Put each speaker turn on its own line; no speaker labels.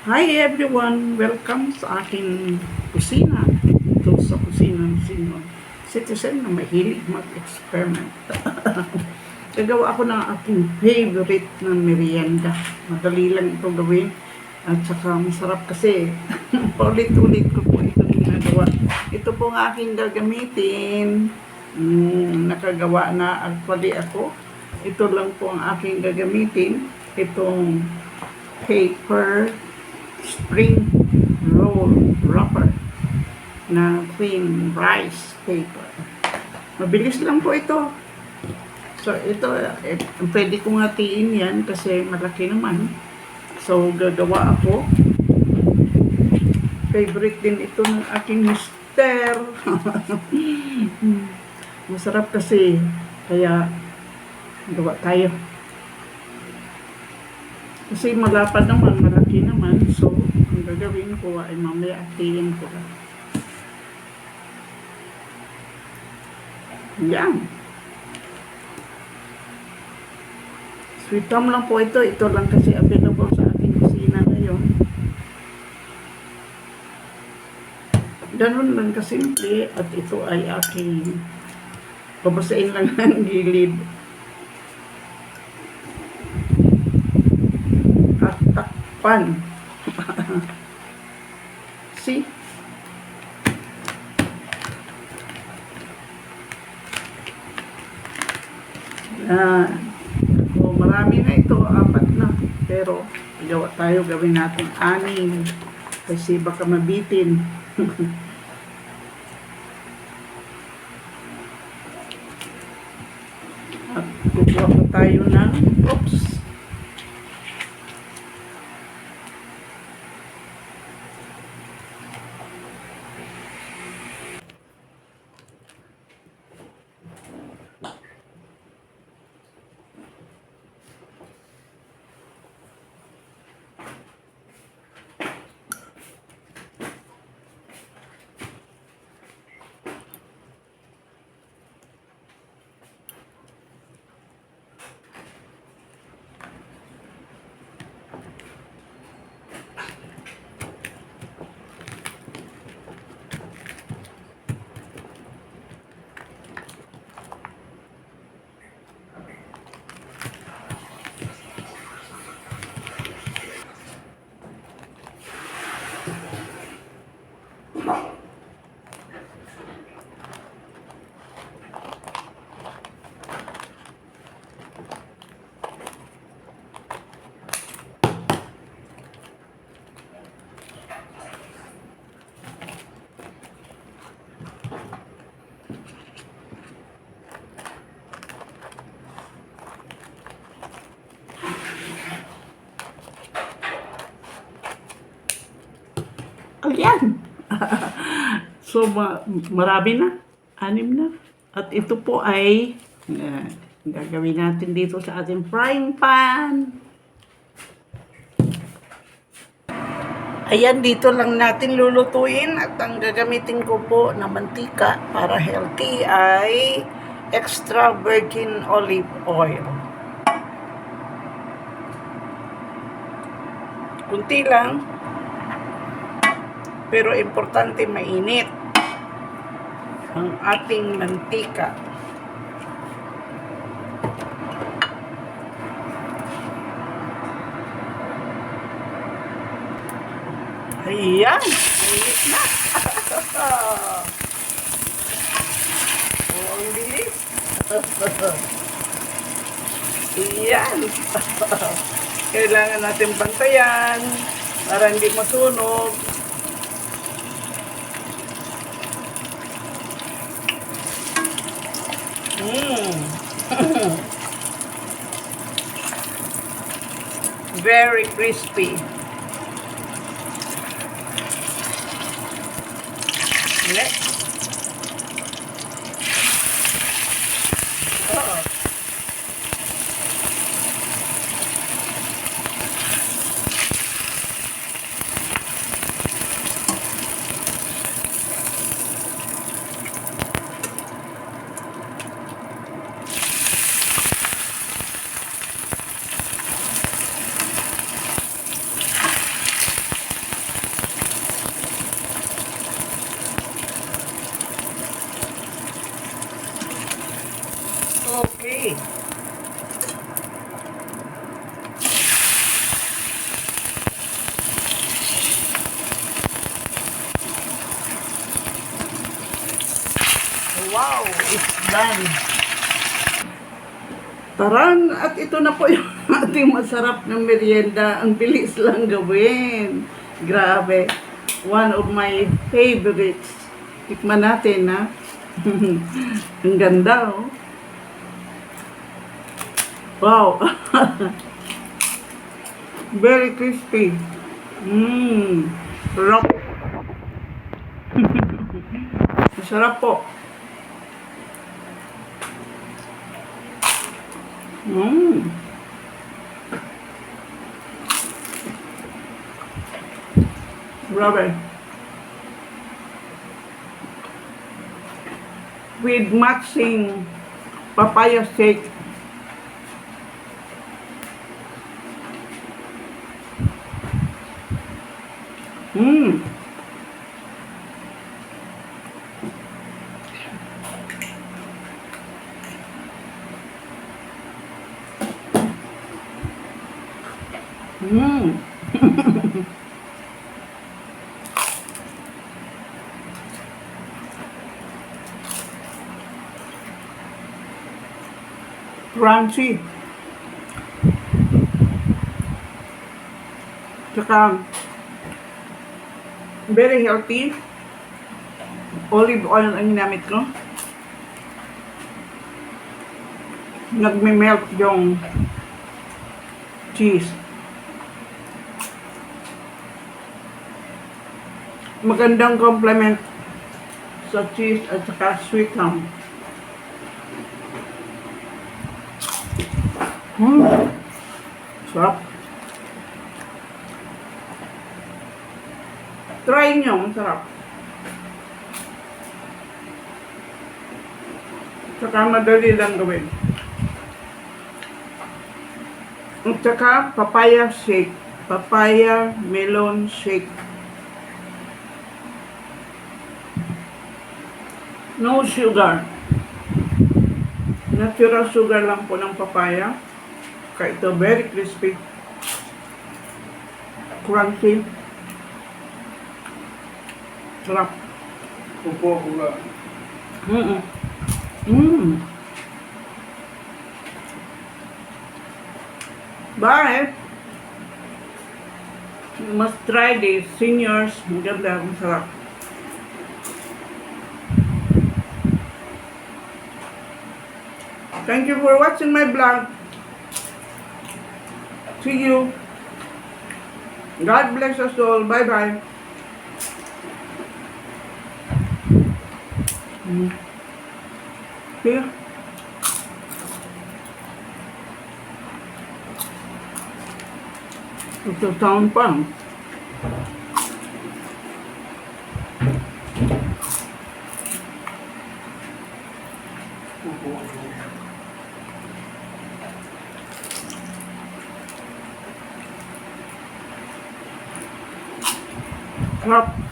Hi everyone! Welcome sa aking kusina. Ito sa kusina ng senior citizen na mahilig mag-experiment. Gagawa ako ng aking favorite na merienda. Madali lang ito gawin. At saka masarap kasi. Paulit-ulit ko po itong ginagawa. Ito po ang aking gagamitin. Nakagawa na actually ako. Ito lang po ang aking gagamitin. Itong paper spring roll wrapper na thin rice paper. Mabilis lang po ito. So, ito, pwede kong hatiin yan kasi malaki naman. So, gagawa ako. Favorite din ito ng aking mister. Masarap kasi. Kaya, gawa tayo. Kasi malapad naman, malaki naman. So, ang gagawin ko ay mamaya hatiin ko. Yan. Sweet tam lang po ito. Ito lang kasi available sa ating kusina ngayon. Ganun lang kasimple. At ito ay aking babasain lang ng gilid. At takpan. See? So, marami na ito, 4 na. Pero, gawa tayo, gawin natin 6. Kasi baka mabitin. At kukuha pa tayo ng, oops. Ayan. So, marami na. 6 na. At ito po ay gagawin natin dito sa ating frying pan. Ayan, dito lang natin lulutuin. At ang gagamitin ko po na mantika para healthy ay extra virgin olive oil. Kunti lang. Pero importante mainit ang ating mantika. Ayan, mainit na. Oh, ang bilis. Ayan. Kailangan natin bantayan para hindi masunog. Very crispy. Next. Oh. Done. Taran, at ito na po yung ating masarap na merienda. Ang bilis lang gawin. Grabe. One of my favorites. Tikman natin, ha? Ang ganda, oh. Wow. Very crispy. Sarap. Masarap po. Grabe. With matching papaya shake. Crunchy. Tsaka, very healthy. Olive oil ang ginamit ko. Nagme-melt yung cheese. Magandang complement sa cheese at saka sweet ham. Sarap. Try nyo, masarap. Saka madali lang gawin. At saka papaya shake. Papaya melon shake. No sugar. Natural sugar lang po ng papaya. Kaya ito very crispy. Crunchy. Sarap.
Upo ko nga.
Bye! You must try this. Seniors, ang ganda, ang sarap. Thank you for watching my vlog. See you. God bless us all. Bye-bye. Here. Ito sound pa.
Upo ko.
Sarap.